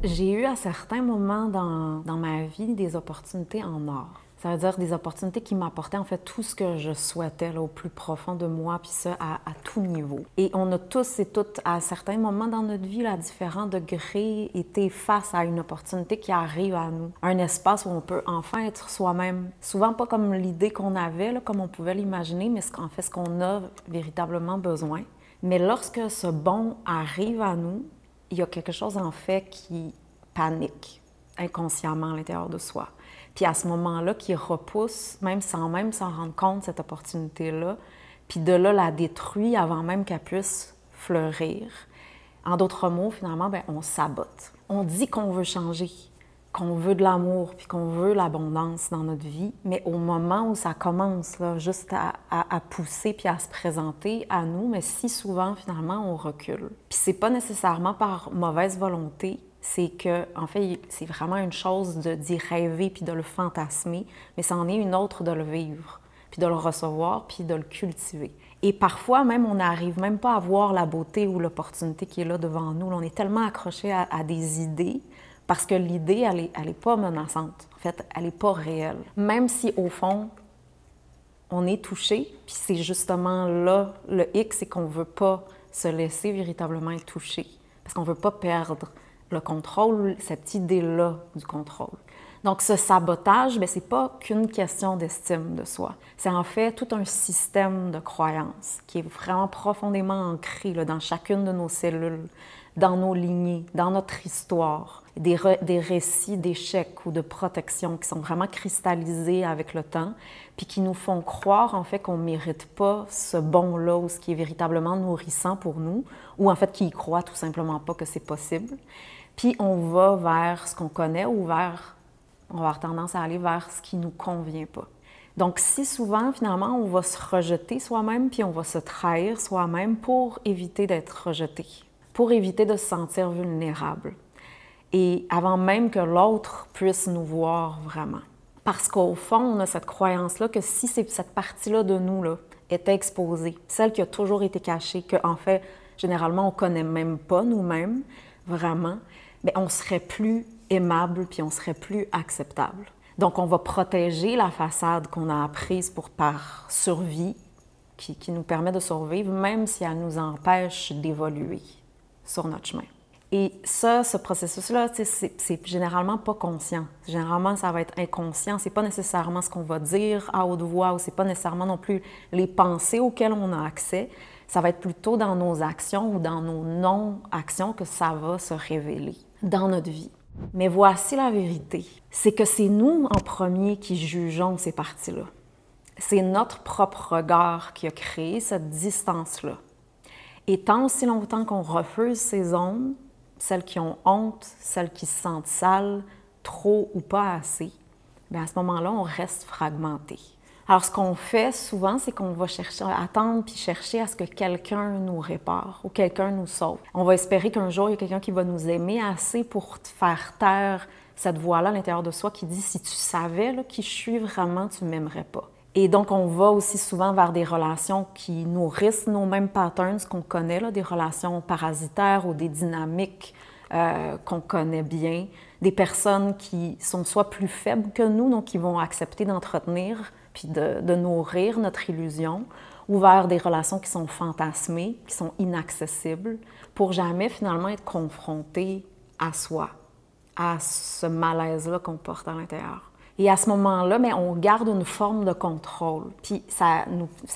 J'ai eu à certains moments dans ma vie des opportunités en or. Ça veut dire des opportunités qui m'apportaient en fait tout ce que je souhaitais là, au plus profond de moi, puis ça à tout niveau. Et on a tous et toutes, à certains moments dans notre vie, là, à différents degrés, été face à une opportunité qui arrive à nous. Un espace où on peut enfin être soi-même. Souvent pas comme l'idée qu'on avait, là, comme on pouvait l'imaginer, mais en fait ce qu'on a véritablement besoin. Mais lorsque ce bon arrive à nous, il y a quelque chose en fait qui panique inconsciemment à l'intérieur de soi. Puis à ce moment-là, qui repousse, même s'en rendre compte, cette opportunité-là, puis de là, la détruit avant même qu'elle puisse fleurir. En d'autres mots, finalement, bien, on sabote. On dit qu'on veut changer, qu'on veut de l'amour, puis qu'on veut l'abondance dans notre vie, mais au moment où ça commence, là, juste à pousser puis à se présenter à nous, mais si souvent, finalement, on recule. Puis c'est pas nécessairement par mauvaise volonté, c'est que, en fait, c'est vraiment une chose d'y rêver puis de le fantasmer, mais c'en est une autre de le vivre, puis de le recevoir, puis de le cultiver. Et parfois, même, on n'arrive même pas à voir la beauté ou l'opportunité qui est là devant nous. On est tellement accroché à des idées, parce que l'idée, elle est pas menaçante. En fait, elle n'est pas réelle. Même si, au fond, on est touché, puis c'est justement là, le hic, c'est qu'on ne veut pas se laisser véritablement être touché, parce qu'on ne veut pas perdre le contrôle, cette idée-là du contrôle. Donc, ce sabotage, ce n'est pas qu'une question d'estime de soi. C'est en fait tout un système de croyances qui est vraiment profondément ancré là, dans chacune de nos cellules, dans nos lignées, dans notre histoire. Des récits d'échecs ou de protection qui sont vraiment cristallisés avec le temps, puis qui nous font croire en fait qu'on ne mérite pas ce bon-là ou ce qui est véritablement nourrissant pour nous, ou en fait qui y croient tout simplement pas que c'est possible. Puis on va vers ce qu'on connaît ou on va avoir tendance à aller vers ce qui ne nous convient pas. Donc, si souvent, finalement, on va se rejeter soi-même, puis on va se trahir soi-même pour éviter d'être rejeté, pour éviter de se sentir vulnérable, et avant même que l'autre puisse nous voir vraiment. Parce qu'au fond, on a cette croyance-là que si cette partie-là de nous là, était exposée, celle qui a toujours été cachée, qu'en fait, généralement, on ne connaît même pas nous-mêmes, vraiment, bien, on serait plus aimable puis on serait plus acceptable. Donc, on va protéger la façade qu'on a apprise par survie, qui nous permet de survivre, même si elle nous empêche d'évoluer sur notre chemin. Et ça, ce processus-là, c'est généralement pas conscient. Généralement, ça va être inconscient. C'est pas nécessairement ce qu'on va dire à haute voix ou c'est pas nécessairement non plus les pensées auxquelles on a accès. Ça va être plutôt dans nos actions ou dans nos non-actions que ça va se révéler dans notre vie. Mais voici la vérité. C'est que c'est nous en premier qui jugeons ces parties-là. C'est notre propre regard qui a créé cette distance-là. Et tant aussi longtemps qu'on refuse ces zones, celles qui ont honte, celles qui se sentent sales, trop ou pas assez, bien à ce moment-là, on reste fragmenté. Alors, ce qu'on fait souvent, c'est qu'on va chercher, attendre puis chercher à ce que quelqu'un nous répare ou quelqu'un nous sauve. On va espérer qu'un jour, il y a quelqu'un qui va nous aimer assez pour faire taire cette voix-là à l'intérieur de soi qui dit « si tu savais là, qui je suis vraiment, tu ne m'aimerais pas ». Et donc, on va aussi souvent vers des relations qui nourrissent nos mêmes patterns qu'on connaît, là, des relations parasitaires ou des dynamiques qu'on connaît bien, des personnes qui sont soit plus faibles que nous, donc qui vont accepter d'entretenir puis de nourrir notre illusion, ou vers des relations qui sont fantasmées, qui sont inaccessibles, pour jamais finalement être confrontés à soi, à ce malaise-là qu'on porte à l'intérieur. Et à ce moment-là, bien, on garde une forme de contrôle. Puis ça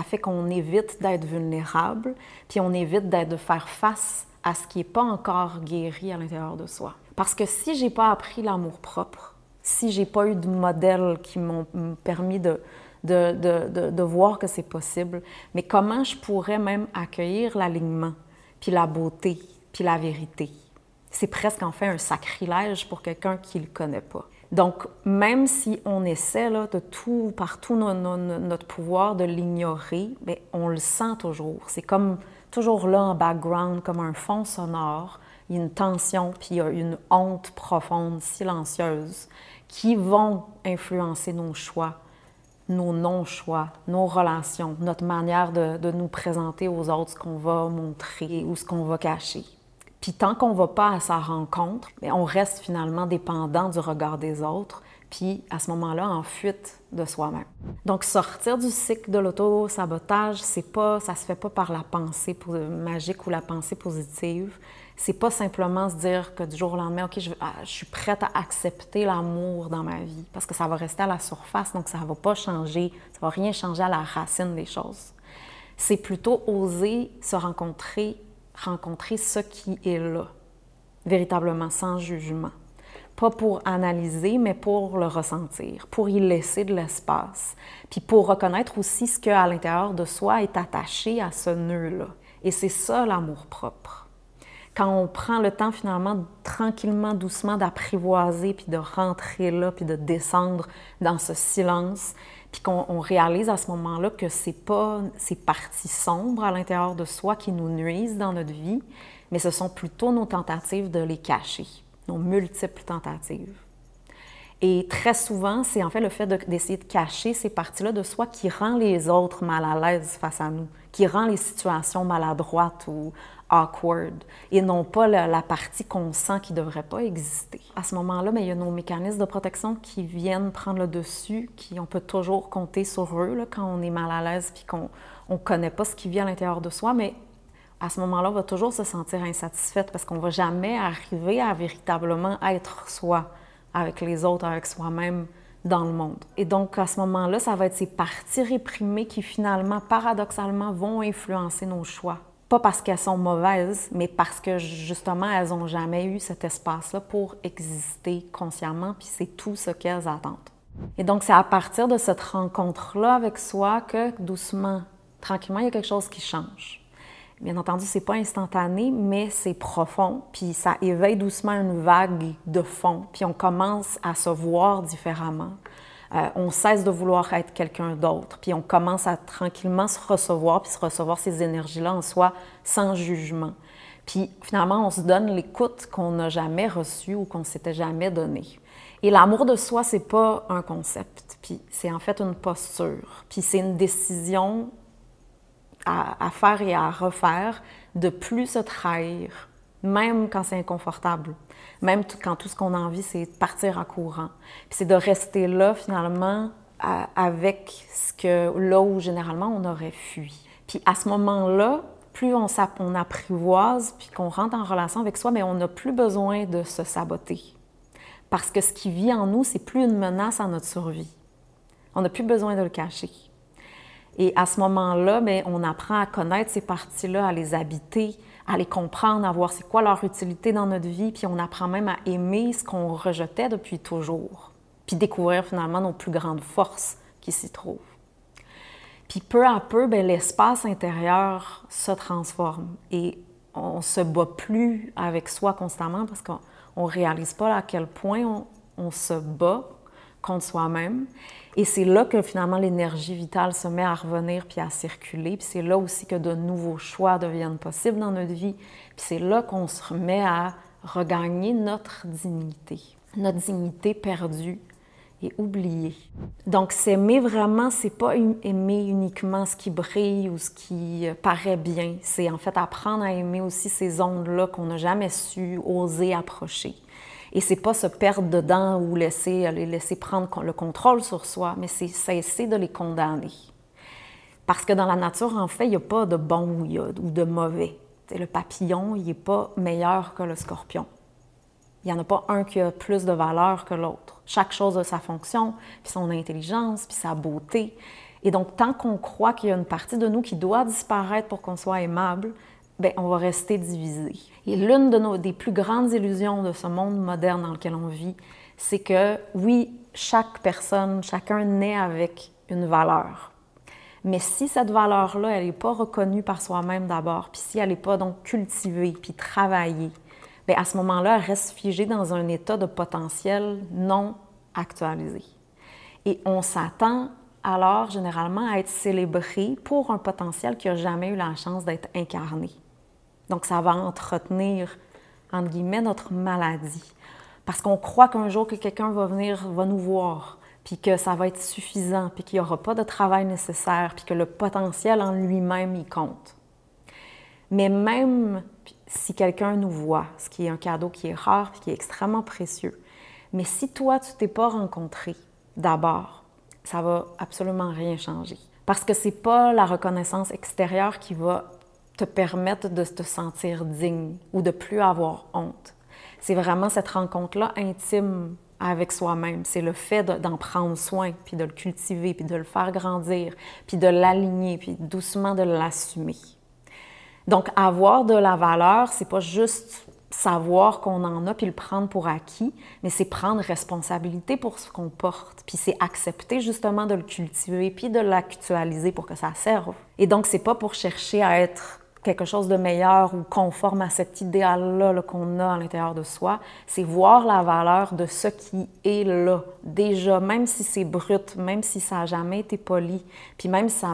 fait qu'on évite d'être vulnérable, puis on évite de faire face à ce qui n'est pas encore guéri à l'intérieur de soi. Parce que si je n'ai pas appris l'amour-propre, si je n'ai pas eu de modèles qui m'ont permis de voir que c'est possible, mais comment je pourrais même accueillir l'alignement, puis la beauté, puis la vérité? C'est presque en fait un sacrilège pour quelqu'un qui ne le connaît pas. Donc, même si on essaie là, de tout, par tout notre pouvoir de l'ignorer, bien, on le sent toujours. C'est comme toujours là en background, comme un fond sonore. Il y a une tension, puis il y a une honte profonde, silencieuse, qui vont influencer nos choix, nos non-choix, nos relations, notre manière de nous présenter aux autres, ce qu'on va montrer ou ce qu'on va cacher. Puis tant qu'on ne va pas à sa rencontre, bien, on reste finalement dépendant du regard des autres, puis à ce moment-là, en fuite de soi-même. Donc, sortir du cycle de l'auto-sabotage, ça se fait pas par la pensée magique ou la pensée positive. C'est pas simplement se dire que du jour au lendemain, OK, je suis prête à accepter l'amour dans ma vie, parce que ça va rester à la surface, donc ça va pas changer, ça va rien changer à la racine des choses. C'est plutôt oser se rencontrer ce qui est là, véritablement, sans jugement. Pas pour analyser, mais pour le ressentir, pour y laisser de l'espace, puis pour reconnaître aussi ce qu'à l'intérieur de soi est attaché à ce nœud-là. Et c'est ça l'amour-propre. Quand on prend le temps finalement, tranquillement, doucement, d'apprivoiser, puis de rentrer là, puis de descendre dans ce silence, puis qu'on réalise à ce moment-là que c'est pas ces parties sombres à l'intérieur de soi qui nous nuisent dans notre vie, mais ce sont plutôt nos tentatives de les cacher, nos multiples tentatives. Et très souvent, c'est en fait le fait d'essayer de cacher ces parties-là de soi qui rend les autres mal à l'aise face à nous, qui rend les situations maladroites ou awkward, et non pas la partie qu'on sent qui ne devrait pas exister. À ce moment-là, il y a nos mécanismes de protection qui viennent prendre le dessus, on peut toujours compter sur eux là, quand on est mal à l'aise et qu'on ne connaît pas ce qui vit à l'intérieur de soi, mais à ce moment-là, on va toujours se sentir insatisfaite parce qu'on ne va jamais arriver à véritablement être soi avec les autres, avec soi-même dans le monde. Et donc, à ce moment-là, ça va être ces parties réprimées qui finalement, paradoxalement, vont influencer nos choix. Pas parce qu'elles sont mauvaises, mais parce que justement, elles n'ont jamais eu cet espace-là pour exister consciemment, puis c'est tout ce qu'elles attendent. Et donc, c'est à partir de cette rencontre-là avec soi que, doucement, tranquillement, il y a quelque chose qui change. Bien entendu, c'est pas instantané, mais c'est profond, puis ça éveille doucement une vague de fond, puis on commence à se voir différemment. On cesse de vouloir être quelqu'un d'autre, puis on commence à tranquillement se recevoir, puis se recevoir ces énergies-là en soi sans jugement. Puis finalement, on se donne l'écoute qu'on n'a jamais reçue ou qu'on ne s'était jamais donnée. Et l'amour de soi, c'est pas un concept, puis c'est en fait une posture, puis c'est une décision à faire et à refaire, de plus se trahir, même quand c'est inconfortable, même quand tout ce qu'on a envie, c'est de partir en courant. Puis c'est de rester là, finalement, avec là où, généralement, on aurait fui. Puis à ce moment-là, plus on apprivoise, puis qu'on rentre en relation avec soi, mais on n'a plus besoin de se saboter. Parce que ce qui vit en nous, c'est plus une menace à notre survie. On n'a plus besoin de le cacher. Et à ce moment-là, on apprend à connaître ces parties-là, à les habiter, à les comprendre, à voir c'est quoi leur utilité dans notre vie, puis on apprend même à aimer ce qu'on rejetait depuis toujours, puis découvrir finalement nos plus grandes forces qui s'y trouvent. Puis peu à peu, l'espace intérieur se transforme et on ne se bat plus avec soi constamment parce qu'on ne réalise pas à quel point on se bat contre soi-même. Et c'est là que finalement l'énergie vitale se met à revenir puis à circuler. Puis c'est là aussi que de nouveaux choix deviennent possibles dans notre vie. Puis c'est là qu'on se remet à regagner notre dignité perdue et oubliée. Donc s'aimer vraiment, c'est pas aimer uniquement ce qui brille ou ce qui paraît bien. C'est en fait apprendre à aimer aussi ces ondes-là qu'on n'a jamais su oser approcher. Et c'est pas se perdre dedans ou les laisser prendre le contrôle sur soi, mais c'est cesser de les condamner. Parce que dans la nature, en fait, il n'y a pas de bon ou de mauvais. Le papillon, il n'est pas meilleur que le scorpion. Il n'y en a pas un qui a plus de valeur que l'autre. Chaque chose a sa fonction, puis son intelligence, puis sa beauté. Et donc, tant qu'on croit qu'il y a une partie de nous qui doit disparaître pour qu'on soit aimable, on va rester divisé. Et l'une des plus grandes illusions de ce monde moderne dans lequel on vit, c'est que, oui, chaque personne, chacun naît avec une valeur. Mais si cette valeur-là, elle n'est pas reconnue par soi-même d'abord, puis si elle n'est pas donc cultivée, puis travaillée, à ce moment-là, elle reste figée dans un état de potentiel non actualisé. Et on s'attend alors généralement à être célébré pour un potentiel qui n'a jamais eu la chance d'être incarné. Donc, ça va entretenir, entre guillemets, notre maladie. Parce qu'on croit qu'un jour que quelqu'un va nous voir, puis que ça va être suffisant, puis qu'il n'y aura pas de travail nécessaire, puis que le potentiel en lui-même, il compte. Mais même, si quelqu'un nous voit, ce qui est un cadeau qui est rare et qui est extrêmement précieux. Mais si toi, tu t'es pas rencontré d'abord, ça va absolument rien changer. Parce que c'est pas la reconnaissance extérieure qui va te permettre de te sentir digne ou de plus avoir honte. C'est vraiment cette rencontre-là intime avec soi-même. C'est le fait d'en prendre soin, puis de le cultiver, puis de le faire grandir, puis de l'aligner, puis doucement de l'assumer. Donc, avoir de la valeur, c'est pas juste savoir qu'on en a puis le prendre pour acquis, mais c'est prendre responsabilité pour ce qu'on porte, puis c'est accepter justement de le cultiver puis de l'actualiser pour que ça serve. Et donc, c'est pas pour chercher à être quelque chose de meilleur ou conforme à cet idéal-là qu'on a à l'intérieur de soi, c'est voir la valeur de ce qui est là, déjà, même si c'est brut, même si ça n'a jamais été poli, puis même si ça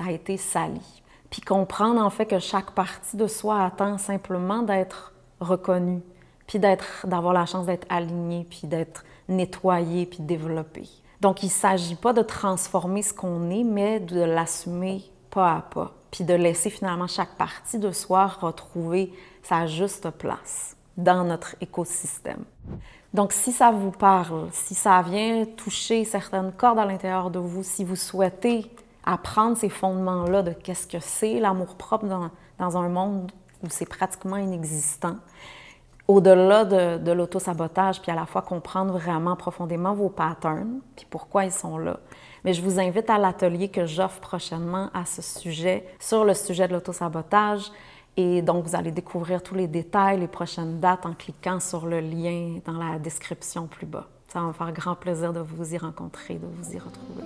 a été sali. Puis comprendre en fait que chaque partie de soi attend simplement d'être reconnue, puis d'avoir la chance d'être alignée, puis d'être nettoyée, puis développée. Donc, il ne s'agit pas de transformer ce qu'on est, mais de l'assumer pas à pas, puis de laisser finalement chaque partie de soi retrouver sa juste place dans notre écosystème. Donc, si ça vous parle, si ça vient toucher certaines cordes à l'intérieur de vous, si vous souhaitez apprendre ces fondements-là de qu'est-ce que c'est l'amour-propre dans un monde où c'est pratiquement inexistant, au-delà de l'auto-sabotage, puis à la fois comprendre vraiment profondément vos patterns, puis pourquoi ils sont là. Mais je vous invite à l'atelier que j'offre prochainement à ce sujet, sur le sujet de l'auto-sabotage. Et donc, vous allez découvrir tous les détails, les prochaines dates en cliquant sur le lien dans la description plus bas. Ça va me faire grand plaisir de vous y rencontrer, de vous y retrouver.